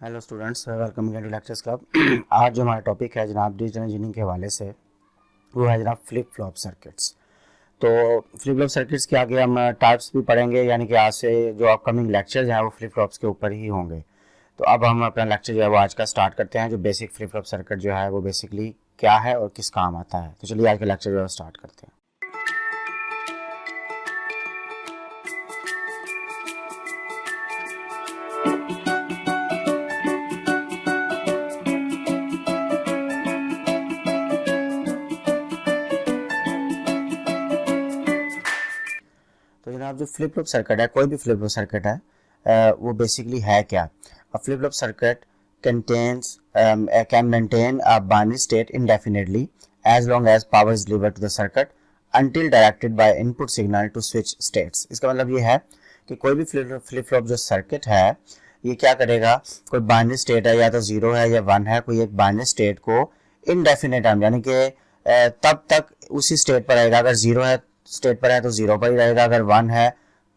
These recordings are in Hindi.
Hello students, welcome again to lectures club. आज जो हमारा टॉपिक है जनाब डिजिटल इंजीनियरिंग के हवाले से वो है जनाब फ्लिप फ्लॉप सर्किट्स। तो फ्लिप फ्लॉप सर्किट्स के आगे हम टाइप्स भी पढ़ेंगे, यानी कि आज से जो अपकमिंग लेक्चर्स हैं वो फ्लिप फ्लॉप्स के ऊपर ही होंगे। तो अब हम अपना लेक्चर जो है वो आज का स्टार्ट करते हैं। जो बेसिक फ्लिप फ्लॉप सर्किट जो है वो बेसिकली क्या है और किस काम आता है। तो चलिए आज का लेक्चर जो है स्टार्ट करते हैं। तो जनाब जो फ्लिप फ्लॉप सर्किट है, कोई भी फ्लिप फ्लॉप सर्किट है, वो बेसिकली है क्या। अ flip flop circuit contains can maintain a binary state indefinitely as long as power is delivered to the circuit until directed by input signal to switch states। इसका मतलब ये है कि कोई भी फ्लिप फ्लॉप जो सर्किट है ये क्या करेगा, कोई बाइनरी स्टेट है या तो 0 है या 1 है, कोई एक बाइनरी स्टेट को इनडेफिनेट टाइम यानी कि तब तक उसी स्टेट पर रहेगा। अगर 0 है स्टेट पर है तो 0 पर ही रहेगा, अगर 1 है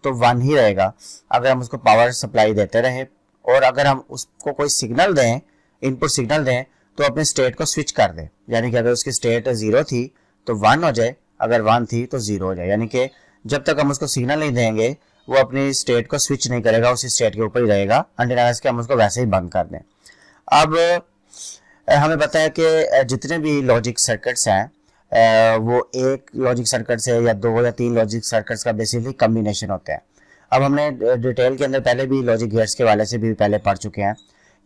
तो 1 ही रहेगा। अगर हम उसको पावर सप्लाई देते रहे और अगर हम उसको कोई सिग्नल दें, इनपुट सिग्नल दें, तो अपने स्टेट को स्विच कर दे। यानी कि अगर उसकी स्टेट 0 थी तो 1 हो जाए, अगर 1 थी तो 0 हो जाए। यानी कि जब तक हम उसको सिग्नल नहीं देंगे वो अपनी स्टेट को स्विच नहीं करेगा, उसी स्टेट के ऊपर ही रहेगा अंटिल के हम उसको वैसे ही बंद कर दें। अब हमें पता है कि जितने भी लॉजिक सर्किट्स हैं वो एक लॉजिक सर्किट से या 2 या 3 लॉजिक सर्किट्स का बेसिकली कम्बिनेशन होता है। अब हमने डिटेल के अंदर पहले भी लॉजिक गेट्स के वाले से भी पहले पढ़ चुके हैं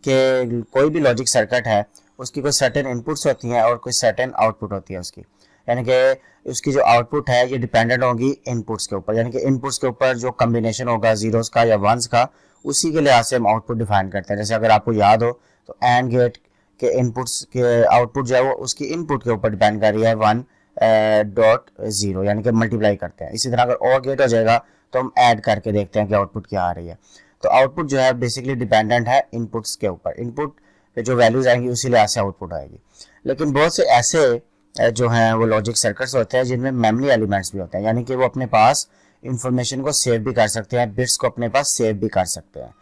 कि कोई भी लॉजिक सर्किट है उसकी कोई सर्टेन इनपुट्स होती हैं और कोई सर्टेन आउटपुट होती है उसकी। यानी कि उसकी जो आउटपुट है ये डिपेंडेंट होगी इनपुट्स के ऊपर, यानी कि इनपुट्स के ऊपर जो कम्बिनेशन होगा जीरोस का या वंस का, उसी के लिहाज से हम आउटपुट डिफाइन करते हैं। जैसे अगर आपको याद हो तो एंड गेट के इनपुट्स के आउटपुट जो है वो उसकी इनपुट के ऊपर डिपेंड कर रही है 1.0, यानी कि मल्टीप्लाई करते हैं। इसी तरह अगर और गेट हो जाएगा तो हम ऐड करके देखते हैं कि आउटपुट क्या आ रही है। तो आउटपुट जो है बेसिकली डिपेंडेंट है इनपुट्स के ऊपर, इनपुट पे जो वैल्यूज आएंगी उसी लिहाज से आउटपुट आएगी। लेकिन बहुत से ऐसे जो हैं वो लॉजिक सर्किट्स होते हैं जिनमें मेमोरी एलिमेंट्स भी होते हैं, यानी कि वो अपने पास इंफॉर्मेशन को सेव भी कर सकते हैं, बिट्स को अपने पास सेव भी कर सकते हैं।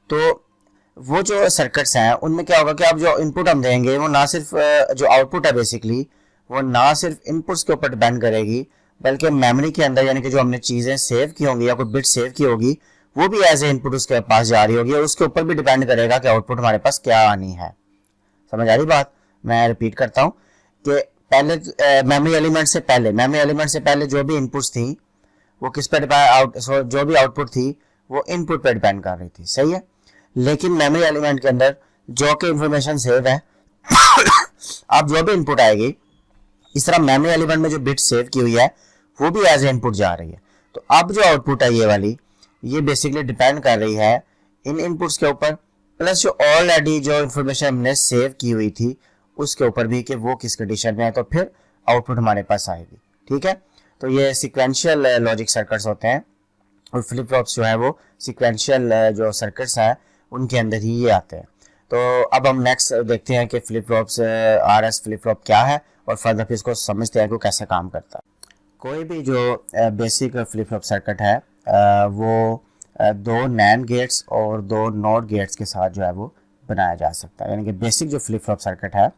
तो वो जो सर्किट्स हैं उनमें क्या होगा कि अब जो इनपुट हम देंगे वो ना सिर्फ जो आउटपुट है बेसिकली वो ना सिर्फ इनपुट्स के ऊपर डिपेंड करेगी, बल्कि मेमोरी के अंदर यानी कि जो हमने चीज़ें सेव की होंगी या कोई बिट सेव की होगी वो भी एज ए इनपुट उसके पास जा रही होगी और उसके ऊपर भी डिपेंड करेगा कि आउटपुट हमारे पास क्या आनी है। समझ आ रही बात? मैं रिपीट करता हूँ कि पहले मेमोरी एलिमेंट से पहले जो भी इनपुट्स थी वो किस पर जो भी आउटपुट थी वो इनपुट पर डिपेंड कर रही थी, सही है। लेकिन मेमोरी एलिमेंट के अंदर जो कि इंफॉर्मेशन सेव है अब जो भी इनपुट आएगी इस तरह मेमोरी एलिमेंट में जो बिट सेव की हुई है वो भी एज ए इनपुट जा रही है। तो अब जो आउटपुट है ये वाली ये बेसिकली डिपेंड कर रही है इन इनपुट्स के ऊपर, प्लस जो ऑलरेडी जो इन्फॉर्मेशन हमने सेव की हुई थी उसके ऊपर भी कि वो किस कंडीशन में है, तो फिर आउटपुट हमारे पास आएगी। ठीक है, तो ये सिक्वेंशियल लॉजिक सर्किट्स होते हैं और फ्लिप फ्लॉप्स जो है वो सिक्वेंशियल जो सर्किट्स हैं उनके अंदर ही ये आते हैं। तो अब हम नेक्स्ट देखते हैं कि flip flops RS flip flop क्या है और फर्दर फिर इसको समझते हैं कि कैसे काम करता है। कोई भी जो बेसिक फ्लिप फ्लॉप सर्किट है वो 2 नैंड गेट्स और 2 नॉट गेट्स के साथ जो है वो बनाया जा सकता है। यानी कि बेसिक जो फ्लिप फ्लॉप सर्किट है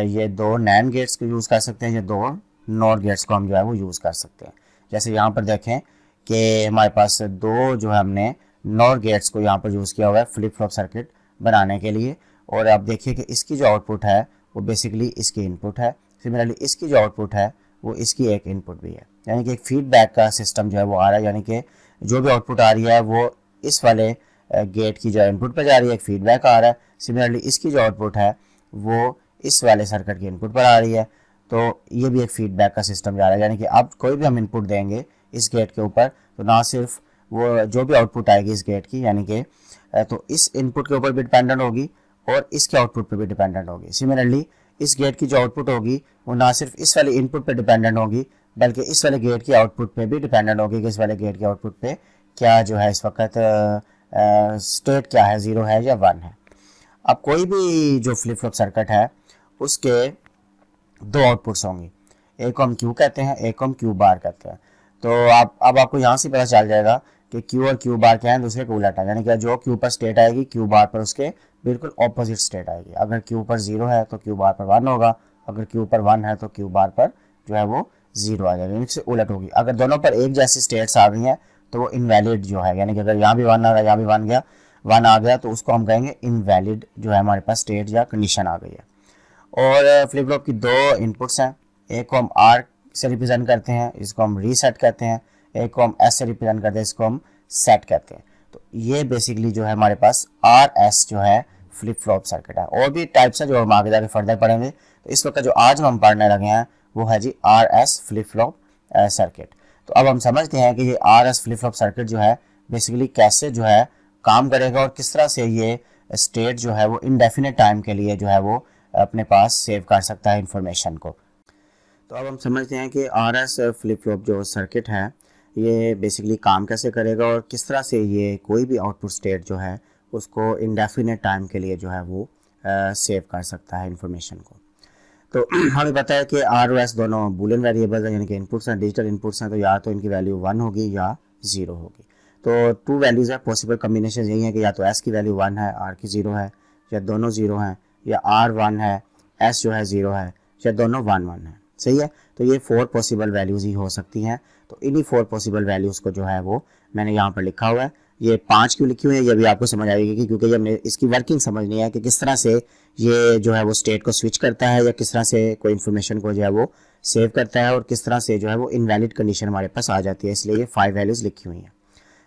ये 2 नैंड गेट्स को यूज़ कर सकते हैं, ये 2 नॉट गेट्स को हम जो है वो यूज़ कर सकते हैं। जैसे यहाँ पर देखें कि हमारे पास 2 जो है हमने नॉट गेट्स को यहाँ पर यूज़ किया हुआ है फ्लिप फ्लॉप सर्किट बनाने के लिए, और आप देखिए कि इसकी जो आउटपुट है वो बेसिकली इसकी इनपुट है, सिमिलरली इसकी जो आउटपुट है वो इसकी एक इनपुट भी है। यानी कि एक फीडबैक का सिस्टम जो है वो आ रहा है, यानी कि जो भी आउटपुट आ रही है वो इस वाले गेट की जो इनपुट पर जा रही है, एक फीडबैक आ रहा है। सिमिलरली इसकी जो आउटपुट है वो इस वाले सर्किट की इनपुट पर आ रही है, तो ये भी एक फीडबैक का सिस्टम जा रहा है। यानी कि अब कोई भी हम इनपुट देंगे इस गेट के ऊपर तो ना सिर्फ वो जो भी आउटपुट आएगी इस गेट की यानी कि तो इस इनपुट के ऊपर भी डिपेंडेंट होगी और इसके आउटपुट पर भी डिपेंडेंट होगी। सिमिलरली इस गेट की जो आउटपुट होगी वो ना सिर्फ इस वाले इनपुट पे डिपेंडेंट होगी बल्कि इस वाले गेट की आउटपुट पे भी डिपेंडेंट होगी कि इस वाले गेट के आउटपुट पे क्या जो है इस वक्त स्टेट क्या है, 0 है या 1 है। अब कोई भी जो फ्लिप फ्लॉप सर्किट है उसके 2 आउटपुट्स होंगी, एक को हम क्यू कहते हैं, एक को हम क्यू बार कहते हैं। तो अब आपको यहाँ से पता चल जाएगा कि क्यू और क्यू बार क्या है, दूसरे को उलट है। यानी कि जो क्यू पर स्टेट आएगी क्यू बार पर उसके बिल्कुल ऑपोजिट स्टेट आएगी। अगर क्यू पर 0 है तो क्यू बार पर 1 होगा, अगर क्यू पर 1 है तो क्यू बार पर जो है वो 0 आ जाएगा, यानी कि उलट होगी। अगर दोनों पर एक जैसी स्टेट्स आ गई हैं तो वो इनवैलिड जो है, यानी कि अगर यहाँ भी 1 आ गया, यहाँ भी 1 आ गया तो उसको हम कहेंगे इनवैलिड जो है हमारे पास स्टेट या कंडीशन आ गई है। और फ्लिप फ्लॉप की दो इनपुट्स हैं, एक को हम आर से रिप्रेजेंट करते हैं, इसको हम रीसेट कहते हैं, एक को हम एस से रिप्रेजेंट करते हैं, इसको हम सेट कहते हैं। तो ये बेसिकली जो है हमारे पास आर एस जो है फ्लिप फ्लॉप सर्किट है। और भी टाइप्स है जो हम आगे जाके फर्दर पढ़ेंगे। तो इस वक्त जो आज हम पढ़ने लगे हैं वो है जी R S flip flop circuit. तो अब हम समझते हैं कि ये R S flip flop circuit जो है बेसिकली कैसे जो है काम करेगा और किस तरह से ये स्टेट जो है वो इनडेफिनेट टाइम के लिए जो है वो अपने पास सेव कर सकता है इंफॉर्मेशन को। तो अब हम समझते हैं कि आर एस फ्लिप फ्लॉप जो सर्किट है ये बेसिकली काम कैसे करेगा और किस तरह से ये कोई भी आउटपुट स्टेट जो है उसको इनडेफिनेट टाइम के लिए जो है वो सेव कर सकता है इंफॉर्मेशन को। तो हमें पता है कि आर और एस दोनों बूलियन वेरिएबल्स हैं, यानी कि इनपुट्स हैं, डिजिटल इनपुट्स हैं। तो या तो इनकी वैल्यू 1 होगी या 0 होगी। तो टू वैल्यूज़ है, पॉसिबल कम्बिनेशन यही है कि या तो एस की वैल्यू 1 है, आर की 0 है, या दोनों 0 हैं, या आर 1 है, एस जो है 0 है, या दोनों 1 1 है। सही है। तो ये 4 पॉसिबल वैल्यूज़ ही हो सकती हैं। तो इन्हीं 4 पॉसिबल वैल्यूज़ को जो है वो मैंने यहाँ पर लिखा हुआ है। ये 5 क्यों लिखी हुई है ये भी आपको समझ आएगी, क्योंकि ये हमने इसकी वर्किंग समझनी है कि किस तरह से ये जो है वो स्टेट को स्विच करता है या किस तरह से कोई इन्फॉर्मेशन को जो है वो सेव करता है और किस तरह से जो है वो इनवैलिड कंडीशन हमारे पास आ जाती है। इसलिए ये 5 वैल्यूज़ लिखी हुई हैं।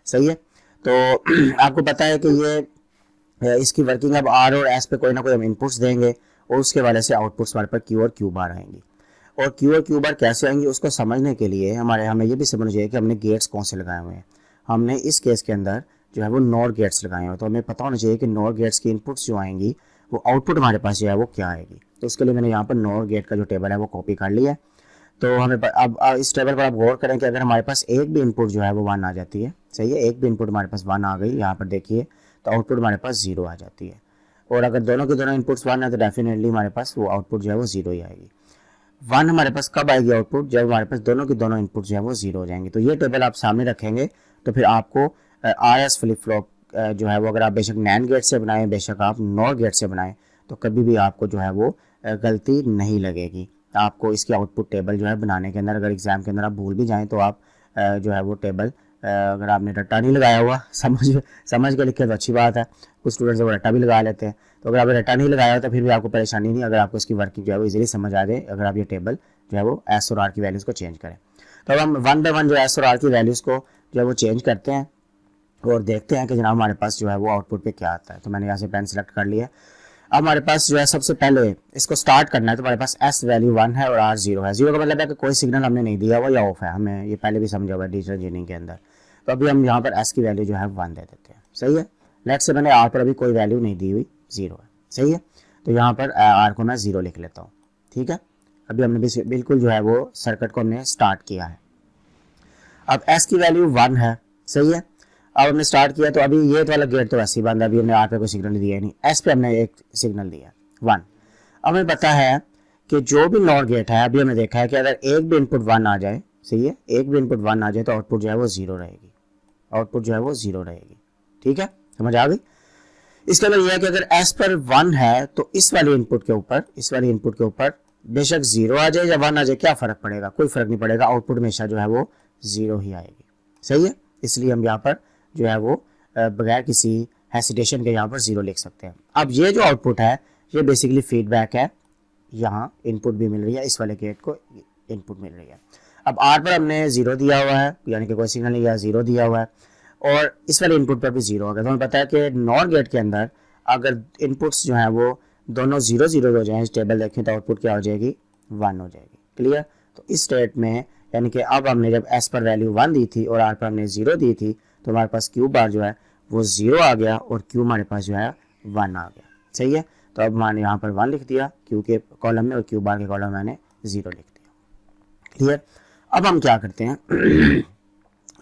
सही है। तो आपको पता है कि ये इसकी वर्किंग अब आर और एस पे कोई ना कोई हम इनपुट्स देंगे और उसके वजह से आउटपुट्स हमारे पर क्यू और क्यू बार आएंगी। और क्यू और क्यू बार कैसे आएंगी उसको समझने के लिए हमें ये भी समझना चाहिए कि हमने गेट्स कौन से लगाए हुए हैं। हमने इस केस के अंदर जो है वो नॉर गेट्स लगाए हुए, तो हमें पता होना चाहिए कि नॉर गेट्स की इनपुट्स जो आएंगी वो आउटपुट हमारे पास जो है वो क्या आएगी। तो उसके लिए मैंने यहाँ पर नॉर गेट का जो टेबल है वो कॉपी कर लिया है। तो हमें अब इस टेबल पर आप गौर करें कि अगर हमारे पास एक भी इनपुट जो है वो 1 आ जाती है, सही है, एक भी इनपुट हमारे पास 1 आ गई, यहाँ पर देखिए, तो आउटपुट हमारे पास 0 आ जाती है। और अगर दोनों के दोनों इनपुट्स 1 है तो डेफिनेटली हमारे पास वो आउटपुट जो है वो 0 ही आएगी। 1 हमारे पास कब आएगी आउटपुट, जब हमारे पास दोनों के दोनों इनपुट जो है वो 0 हो जाएंगे। तो ये टेबल आप सामने रखेंगे तो फिर आपको आर एस फ्लिप फ्लॉप जो है वो अगर आप बेशक नैंड गेट से बनाएं, बेशक आप नॉर गेट से बनाएं, तो कभी भी आपको जो है वो गलती नहीं लगेगी। आपको इसकी आउटपुट टेबल जो है बनाने के अंदर, अगर एग्जाम के अंदर आप भूल भी जाएं तो आप जो है वो टेबल अगर आपने रट्टा नहीं लगाया हुआ, समझ के लिखे तो अच्छी बात है, कुछ स्टूडेंट्स वो रट्टा भी लगा लेते हैं। तो अगर आपने रट्टा नहीं लगाया तो फिर भी आपको परेशानी नहीं, अगर आपको इसकी वर्किंग जो है वो इजीली समझ आ जाए अगर आप ये टेबल जो है वो एस और आर की वैल्यूज़ को चेंज करें। तो अब हम 1 बाय 1 जो एस और आर की वैल्यूज़ को जो है वो चेंज करते हैं और देखते हैं कि जनाब हमारे पास जो है वो आउटपुट पे क्या आता है। तो मैंने यहाँ से पेन सेलेक्ट कर लिया। अब हमारे पास जो है सबसे पहले इसको स्टार्ट करना है, तो हमारे पास एस वैल्यू 1 है और आर 0 है। 0 का मतलब है कि कोई सिग्नल हमने नहीं दिया हुआ या ऑफ है, हमें ये पहले भी समझा हुआ है डिजिटल इंजीनियरिंग के अंदर। तो अभी हम यहाँ पर एस की वैल्यू जो है 1 दे देते हैं। सही है। लेट से मैंने आर पर अभी कोई वैल्यू नहीं दी हुई, 0 है। सही है। तो यहाँ पर आर को मैं 0 लिख लेता हूँ। ठीक है। अभी हमने बिल्कुल जो है वो सर्किट को हमने स्टार्ट किया है। अब एस की वैल्यू 1 है। सही है। अब हमने स्टार्ट किया तो अभी ये वाला गेट तो वैसे ही बंद है, अभी हमने आर पे कोई सिग्नल दिया नहीं, एस पे हमने एक सिग्नल दिया 1। अब हमें पता है कि जो भी नॉर गेट है, अभी हमने देखा है कि अगर एक भी इनपुट 1 आ जाए, सही है, एक भी इनपुट 1 आ जाए तो आउटपुट जो है वो 0 रहेगी, आउटपुट जो है वो 0 रहेगी। ठीक है, समझ आ गई। इसके अलावा यह है कि अगर एस पर 1 है तो इस वाले इनपुट के ऊपर बेशक 0 आ जाए या 1 आ जाए, क्या फर्क पड़ेगा, कोई फर्क नहीं पड़ेगा, आउटपुट हमेशा जो है वो 0 ही आएगी। सही है। इसलिए हम यहाँ पर जो है वो बगैर किसी हेसिटेशन के यहाँ पर 0 लिख सकते हैं। अब ये जो आउटपुट है ये बेसिकली फीडबैक है, यहाँ इनपुट भी मिल रही है, इस वाले गेट को इनपुट मिल रही है। अब आर पर हमने 0 दिया हुआ है, यानी कि कोई सिग्नल नहीं गया, 0 दिया हुआ है, और इस वाले इनपुट पर भी 0 हो गया। तो हमें पता है कि नॉर गेट के अंदर अगर इनपुट्स जो हैं वो दोनों 0 0 हो जाए, इस टेबल देखें तो आउटपुट क्या हो जाएगी, 1 हो जाएगी। क्लियर। तो इस स्टेट में यानी कि अब हमने जब एस पर वैल्यू 1 दी थी और आर पर हमने 0 दी थी तो हमारे पास क्यू बार जो है वो 0 आ गया और क्यू हमारे पास जो है 1 आ गया। सही है। तो अब मैंने यहाँ पर 1 लिख दिया क्यू के कॉलम में और क्यू बार के कॉलम में मैंने 0 लिख दिया। क्लियर। अब हम क्या करते हैं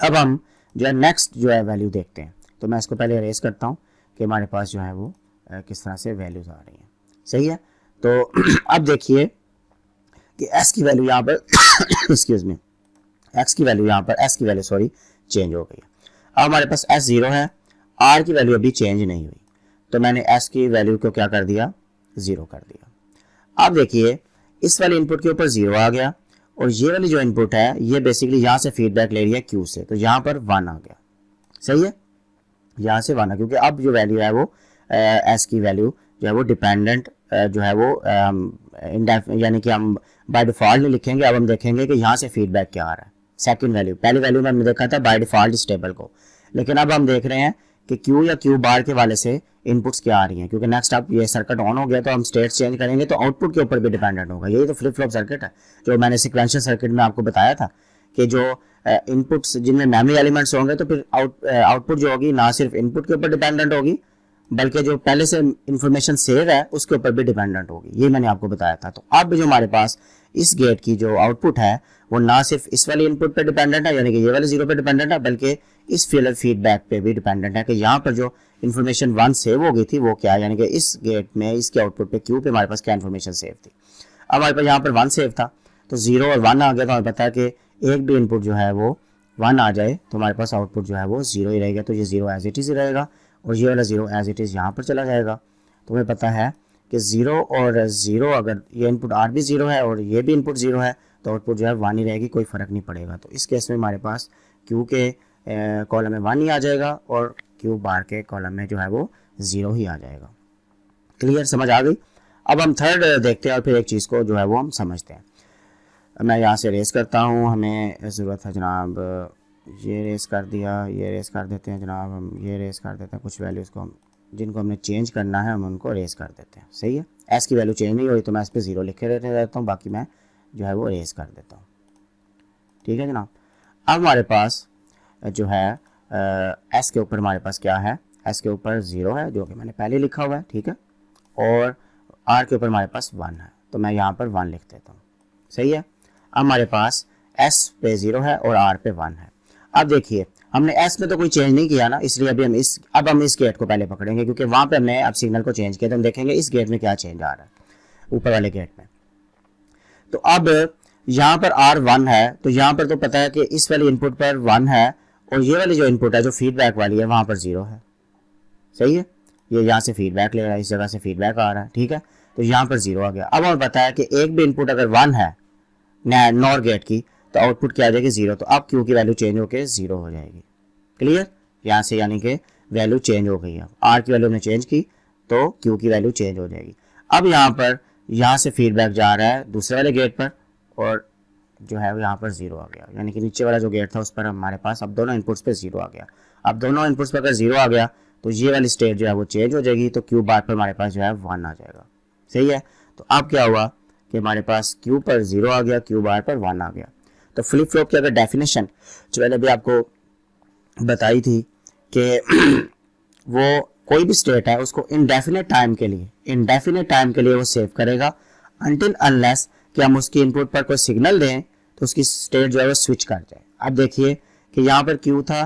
अब हम जो है नेक्स्ट जो है वैल्यू देखते हैं। तो मैं इसको पहले अरेज करता हूँ कि हमारे पास जो है वो किस तरह से वैल्यूज आ रही हैं। सही है। तो अब देखिए कि एस की वैल्यू यहाँ पर एक्सक्यूज मी एक्स की वैल्यू यहाँ पर एस की वैल्यू चेंज हो गई है। अब हमारे पास एस 0 है, आर की वैल्यू अभी चेंज नहीं हुई। तो मैंने एस की वैल्यू को क्या कर दिया, 0 कर दिया। अब देखिए इस वाले इनपुट के ऊपर 0 आ गया और ये वाली जो इनपुट है ये बेसिकली यहाँ से फीडबैक ले रही है क्यू से, तो यहाँ पर 1 आ गया। सही है, यहाँ से 1 आ, क्योंकि अब जो वैल्यू है वो एस की वैल्यू जो है वो डिपेंडेंट जो है वो यानी कि हम बाय डिफॉल्ट नहीं लिखेंगे, अब हम देखेंगे कि यहाँ से फीडबैक क्या आ रहा है। सेकंड वैल्यू, पहली वैल्यू में हमने देखा था बाय डिफॉल्ट स्टेबल को, लेकिन अब हम देख रहे हैं कि क्यू या क्यू बार के वाले से इनपुट्स क्या आ रही हैं, क्योंकि नेक्स्ट अब ये सर्किट ऑन हो गया तो हम स्टेट चेंज करेंगे तो आउटपुट के ऊपर भी डिपेंडेंट होगा। यही तो फ्लिप फ्लॉप सर्किट है जो मैंने सिक्वेंशियल सर्किट में आपको बताया था कि जो इनपुट्स जिनमें मेमोरी एलिमेंट्स होंगे तो फिर आउटपुट जो होगी ना सिर्फ इनपुट के ऊपर डिपेंडेंट होगी बल्कि जो पहले से इंफॉर्मेशन सेव है उसके ऊपर भी डिपेंडेंट होगी। ये मैंने आपको बताया था। तो अब जो हमारे पास इस गेट की जो आउटपुट है वो ना सिर्फ इस वाले इनपुट पे डिपेंडेंट है यानी कि ये वाले 0 पे डिपेंडेंट है, बल्कि इस फीडबैक पे भी डिपेंडेंट है कि यहाँ पर जो इन्फॉर्मेशन 1 सेव हो गई थी वो क्या है, यानी कि इस गेट में इसके आउटपुट पे क्यू पे हमारे पास क्या इन्फॉर्मेशन सेव थी। अब हमारे पास यहाँ पर 1 सेव था तो 0 और 1 आ गया, तो हमें पता है कि एक भी इनपुट जो है वो 1 आ जाए तो हमारे पास आउटपुट जो है वो 0 ही रहेगा, तो ये 0 एज इट इज ही रहेगा और ये वाला 0 एज इट इज यहाँ पर चला जाएगा। तो हमें पता है कि 0 और 0, अगर ये इनपुट आर भी 0 है और ये भी इनपुट 0 है तो आउटपुट जो है 1 ही रहेगी, कोई फर्क नहीं पड़ेगा। तो इस केस में हमारे पास क्यू के कॉलम में 1 ही आ जाएगा और क्यू बार के कॉलम में जो है वो 0 ही आ जाएगा। क्लियर, समझ आ गई। अब हम थर्ड देखते हैं और फिर एक चीज़ को जो है वो हम समझते हैं। मैं यहाँ से रेस करता हूँ, हमें ज़रूरत है जनाब, ये रेस कर दिया, ये रेस कर देते हैं जनाब, हम ये रेस कर देते हैं, कुछ वैल्यूज़ को हम जिनको हमने चेंज करना है हम उनको रेस कर देते हैं। सही है, एस की वैल्यू चेंज नहीं हुई तो मैं इस पर 0 लिखे रहता हूँ, बाकी मैं जो है वो रेस कर देता हूँ। ठीक है जनाब। अब हमारे पास जो है एस के ऊपर हमारे पास क्या है, एस के ऊपर 0 है जो कि मैंने पहले लिखा हुआ है, ठीक है, और आर के ऊपर हमारे पास 1 है, तो मैं यहाँ पर 1 लिख देता हूँ। सही है, अब हमारे पास एस पे 0 है और आर पे 1 है। अब देखिए हमने एस में तो कोई चेंज नहीं किया ना, इसलिए अभी हम इस गेट को पहले पकड़ेंगे क्योंकि वहां पे हमने अब सिग्नल को चेंज किया, तो हम देखेंगे इस गेट में क्या चेंज आ रहा है ऊपर वाले गेट में। तो अब यहाँ पर आर 1 है तो यहाँ पर तो पता है कि इस वाली इनपुट पर 1 है और ये वाली जो इनपुट है जो फीडबैक वाली है वहां पर 0 है। सही है, ये यहाँ से फीडबैक ले रहा है, इस जगह से फीडबैक आ रहा है, ठीक है, तो यहाँ पर 0 आ गया। अब हमें पता है कि एक भी इनपुट अगर 1 है नॉर गेट की तो आउटपुट क्या आ जाएगी 0, तो अब क्यू की वैल्यू चेंज होकर 0 हो जाएगी। क्लियर, यहाँ से यानी कि वैल्यू चेंज हो गई है, आर की वैल्यू हमने चेंज की तो क्यू की वैल्यू चेंज हो जाएगी। अब यहाँ पर यहाँ से फीडबैक जा रहा है दूसरे वाले गेट पर और जो है वो यहाँ पर 0 आ गया, यानी कि नीचे वाला जो गेट था उस पर हमारे पास अब दोनों इनपुट्स पे 0 आ गया। अब दोनों इनपुट्स पर अगर 0 आ गया तो ये वाली स्टेट जो है वो चेंज हो जाएगी, तो क्यू बार पर हमारे पास जो है 1 आ जाएगा। सही है, तो अब क्या हुआ कि हमारे पास क्यू पर 0 आ गया, क्यू बार पर 1 आ गया। तो फ्लिप फ्लॉप की अगर डेफिनेशन जो मैंने अभी आपको बताई थी कि वो कोई भी स्टेट है उसको इंडेफिनेट टाइम के लिए वो सेव करेगा अनटिल अनलेस कि हम उसकी इनपुट पर कोई सिग्नल दें तो उसकी स्टेट जो है वो स्विच कर जाए। अब देखिए कि यहाँ पर क्यू था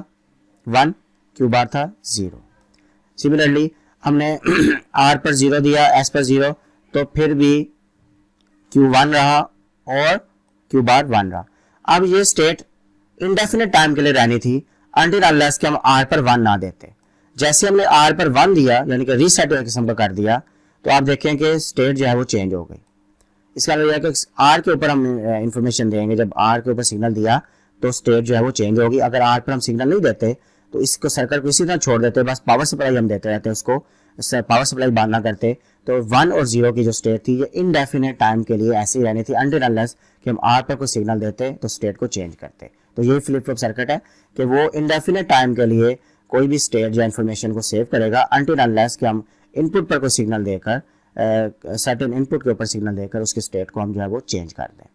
1, क्यू बार था 0। सिमिलरली हमने आर पर 0 दिया, एस पर 0, तो फिर भी क्यू 1 रहा और क्यू बार 1 रहा। अब ये स्टेट इंडेफिनेट टाइम के लिए रहनी थी अनटिल अनलेस कि हम आर पर 1 ना देते। जैसे हमने आर पर 1 दिया यानी कि रीसेट किस्म का कर दिया तो आप देखें कि स्टेट जो है वो चेंज हो गई। इसका मतलब है कि आर के ऊपर हम इंफॉर्मेशन देंगे, जब आर के ऊपर सिग्नल दिया तो स्टेट जो है वो चेंज होगी। अगर आर पर हम सिग्नल नहीं देते तो इसको सर्किट को इसी तरह छोड़ देते, बस पावर सप्लाई हम देते रहते, उसको पावर सप्लाई बंद ना करते, तो 1 और 0 की जो स्टेट थी ये इनडेफिनेट टाइम के लिए ऐसी रहनी थी अनटिल अनलेस कि हम आर पर कोई सिग्नल देते तो स्टेट को चेंज करते। तो ये फ्लिप फ्लॉप सर्किट है कि वो इनडेफिनेट टाइम के लिए कोई भी स्टेट या इन्फॉर्मेशन को सेव करेगा अनटिल अनलेस कि हम इनपुट पर कोई सिग्नल देकर सर्टेन इनपुट के ऊपर सिग्नल देकर उसकी स्टेट को हम जो है वो चेंज कर दें।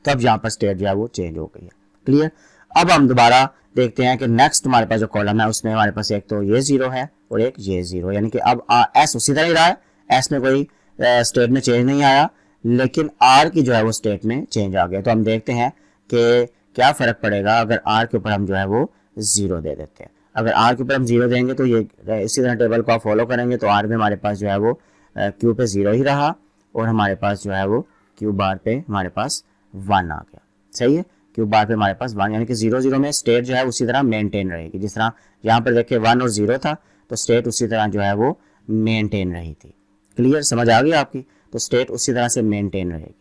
तो अब यहाँ पर स्टेट जो है वो चेंज हो गई है। क्लियर, अब हम दोबारा देखते हैं कि नेक्स्ट हमारे पास जो कॉलम है उसमें हमारे पास एक तो ये 0 है और एक ये 0, यानी कि अब एस उसी तरह ही रहा है, एस में कोई स्टेट में चेंज नहीं आया, लेकिन आर की जो है वो स्टेट में चेंज आ गया। तो हम देखते हैं कि क्या फ़र्क पड़ेगा अगर आर के ऊपर हम जो है वो 0 दे देते हैं। अगर आर के ऊपर हम 0 देंगे तो ये इसी तरह टेबल को आप फॉलो करेंगे तो आर में हमारे पास जो है वो क्यू पे 0 ही रहा और हमारे पास जो है वो क्यू बार पे हमारे पास 1 आ गया। सही है, क्यू बार पे हमारे पास 1, यानी कि 0 0 में स्टेट जो है उसी तरह मेंटेन रहेगी। जिस तरह यहाँ पर देखिए 1 और 0 था तो स्टेट उसी तरह जो है वो मेंटेन रही थी। क्लियर, समझ आ गई आपकी? तो स्टेट उसी तरह से मेंटेन रहेगी।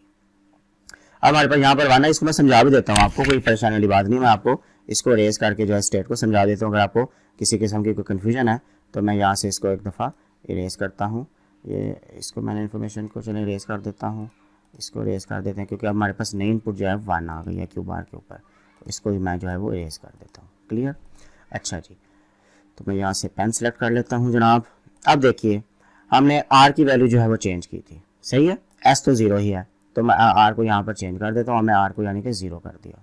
अब हमारे पास यहाँ पर 1 है, इसको मैं समझा भी देता हूँ आपको, कोई परेशानी वाली बात नहीं, मैं आपको इसको रेज करके जो है स्टेट को समझा देता हूँ। अगर आपको किसी किस्म की कोई कन्फ्यूजन है तो मैं यहाँ से इसको एक दफ़ा इरेज करता हूँ। ये इसको मैंने इन्फॉर्मेशन को चले इरेज कर देता हूँ, इसको इरेज कर देते हैं, क्योंकि अब हमारे पास नई इनपुट जो है 1 आ गई है क्यू बार के ऊपर, तो इसको भी मैं जो है वो इरेज कर देता हूँ। क्लियर? अच्छा जी, तो मैं यहाँ से पेन सेलेक्ट कर लेता हूँ जनाब। अब देखिए हमने आर की वैल्यू जो है वो चेंज की थी, सही है, एस तो 0 ही है, तो मैं आर को यहाँ पर चेंज कर देता हूँ। मैं आर को यानी कि 0 कर दिया।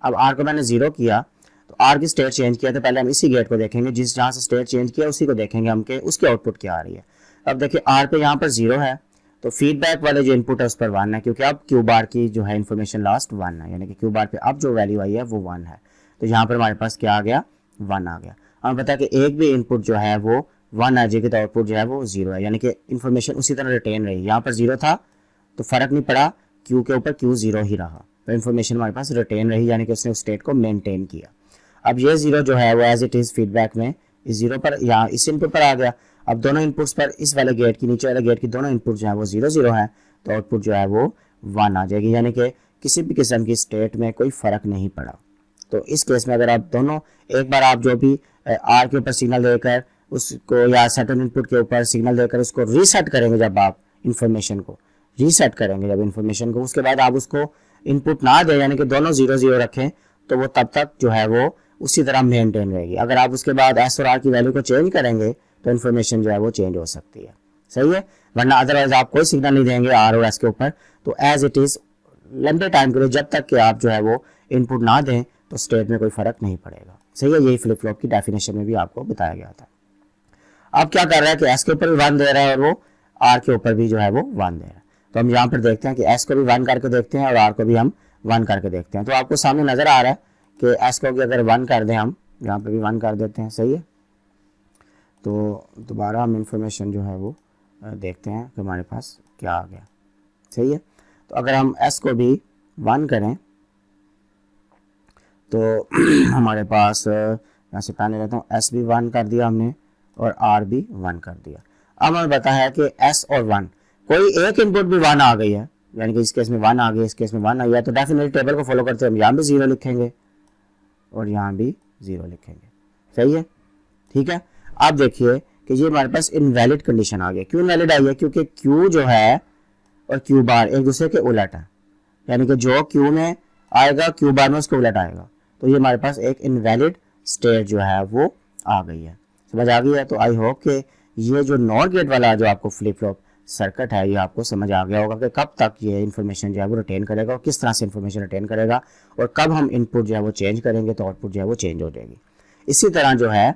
अब आर को मैंने 0 किया तो आर की स्टेट चेंज किया, तो पहले हम इसी गेट को देखेंगे, जिस जहाँ से स्टेट चेंज किया उसी को देखेंगे हम कि उसकी आउटपुट क्या आ रही है। अब देखिए आर पे यहाँ पर 0 है, तो फीडबैक वाले जो इनपुट है उस पर 1 है, क्योंकि अब क्यू बार की जो है इन्फॉर्मेशन लास्ट 1 है, यानी कि क्यू बार पे अब जो वैल्यू आई है वो 1 है। तो यहाँ पर हमारे पास क्या आ गया? 1 आ गया। हमें पता है कि एक भी इनपुट जो है वो 1 आ जाएगी तो आउटपुट जो है वो 0 है, यानी कि इन्फॉर्मेशन उसी तरह रिटेन रही। यहाँ पर 0 था तो फर्क नहीं पड़ा, क्यू के ऊपर क्यू 0 ही रहा, तो इन्फॉर्मेशन हमारे पास रिटेन रही, यानी कि उसने उस स्टेट को मेंटेन किया। अब ये 0 जो है वो एज इट इज फीडबैक में इस 0 पर यहाँ इस इनपुट पर आ गया। अब दोनों इनपुट्स पर इस वाले गेट की नीचे वाले गेट की दोनों इनपुट जो है वो 0 0 है, तो आउटपुट जो है वो 1 आ जाएगी, यानी कि किसी भी किस्म की स्टेट में कोई फर्क नहीं पड़ा। तो इस केस में अगर आप दोनों एक बार आप जो भी आर के ऊपर सिग्नल देकर उसको या सर्टेन इनपुट के ऊपर सिग्नल देकर उसको रीसेट करेंगे, जब आप इन्फॉर्मेशन को रीसेट करेंगे जब इन्फॉर्मेशन को, उसके बाद आप उसको इनपुट ना दें, यानी कि दोनों 0 0 रखें, तो वो तब तक जो है वो उसी तरह मेंटेन रहेगी। अगर आप उसके बाद एस और आर की वैल्यू को चेंज करेंगे तो इन्फॉर्मेशन जो है वो चेंज हो सकती है, सही है, वरना अदरवाइज आप कोई सिग्नल नहीं देंगे आर और एस के ऊपर, तो एज इट इज लंबे टाइम के लिए जब तक कि आप जो है वो इनपुट ना दें तो स्टेट में कोई फर्क नहीं पड़ेगा, सही है। यही फ्लिप फ्लॉप की डेफिनेशन में भी आपको बताया गया था। अब क्या कर रहा है कि एस के ऊपर भी 1 दे रहा है और वो आर के ऊपर भी जो है वो 1 दे रहा है। तो हम यहाँ पर देखते हैं कि एस को भी 1 करके देखते हैं और आर को भी हम 1 करके देखते हैं। तो आपको सामने नजर आ रहा है कि एस को भी अगर 1 कर दें, हम यहाँ पे भी 1 कर देते हैं, सही है। तो दोबारा हम इंफॉर्मेशन जो है वो देखते हैं कि हमारे पास क्या आ गया, सही है। तो अगर हम एस को भी 1 करें तो हमारे पास यहाँ से पहले रहता हूँ, एस भी 1 कर दिया हमने और आर भी 1 कर दिया। अब हमें पता है कि एस और 1 कोई एक इनपुट भी 1 आ गई है, यानी कि इस केस में 1 आ गई, इस केस में 1 आ गया, तो डेफिनेटली टेबल को फॉलो करते हैं हम यहाँ भी 0 लिखेंगे और यहाँ भी 0 लिखेंगे, सही है, ठीक है। अब देखिए कि ये हमारे पास इनवैलिड कंडीशन आ गई। क्यों इनवैलिड आई है? क्योंकि क्यू जो है और क्यू बार एक दूसरे के उलट है, यानी कि जो क्यू में आएगा क्यू बार में उसके उलट आएगा, तो ये हमारे पास एक इनवैलिड स्टेट जो है वो आ गई है, समझ आ गई है। तो आई होप कि ये जो नॉर गेट वाला जो आपको फ्लिप फ्लॉप सर्किट है ये आपको समझ आ गया होगा कि कब तक ये इन्फॉर्मेशन जो है वो रिटेन करेगा और किस तरह से इन्फॉर्मेशन रिटेन करेगा, और कब हम इनपुट जो है वो चेंज करेंगे तो आउटपुट जो है वो चेंज हो जाएगी। इसी तरह जो है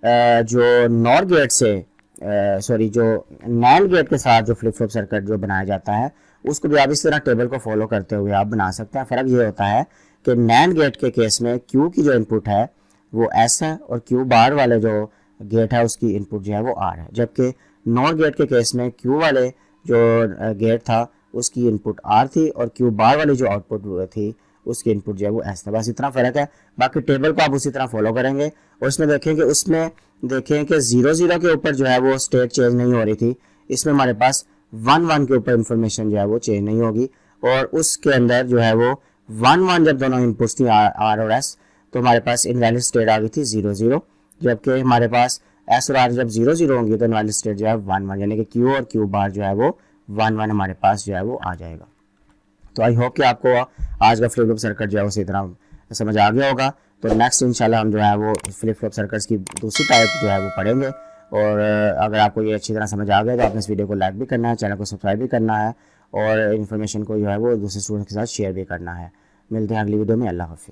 जो नॉर गेट से जो नैंड गेट के साथ जो फ्लिप फ्लॉप सर्किट जो बनाया जाता है उसको भी आप इस तरह टेबल को फॉलो करते हुए आप बना सकते हैं। फ़र्क ये होता है कि नैंड गेट के केस में क्यू की जो इनपुट है वो एस है और क्यू बार वाले जो गेट है उसकी इनपुट जो है वो आर है, जबकि नॉर गेट के केस में क्यू वाले जो गेट था उसकी इनपुट आर थी और क्यू बार वाली जो आउटपुट थी उसकी इनपुट जो है वो एस था। बस इतना फ़र्क है, बाकी टेबल को आप उसी तरह फॉलो करेंगे और उसमें देखें कि 0 0 के ऊपर जो है वो स्टेट चेंज नहीं हो रही थी, इसमें हमारे पास 1 1 के ऊपर इन्फॉर्मेशन जो है वो चेंज नहीं होगी, और उसके अंदर जो है वो 1 1 जब दोनों इनपुट्स थी आर और एस तो हमारे पास इनवैलिड स्टेट आ गई थी 0 0, जबकि हमारे पास एस और आर जब 0 0 होंगी तो इनवैलिड स्टेट जो है 1 1, यानी कि क्यू और क्यू बार जो है वो 1 1 हमारे पास जो है वो आ जाएगा। तो आई होप कि आपको आज का फ्लिप फ्लॉप सर्किट जो है उसी तरह समझ आ गया होगा। तो नेक्स्ट इंशाल्लाह हम जो है वो फ्लिप फ्लॉप सर्किट्स की दूसरी टाइप जो है वो पढ़ेंगे, और अगर आपको ये अच्छी तरह समझ आ गया तो आपने इस वीडियो को लाइक भी करना है, चैनल को सब्सक्राइब भी करना है और इन्फॉर्मेशन को जो है वो दूसरे स्टूडेंट्स के साथ शेयर भी करना है। मिलते हैं अगली वीडियो में, अल्लाह हाफिज़।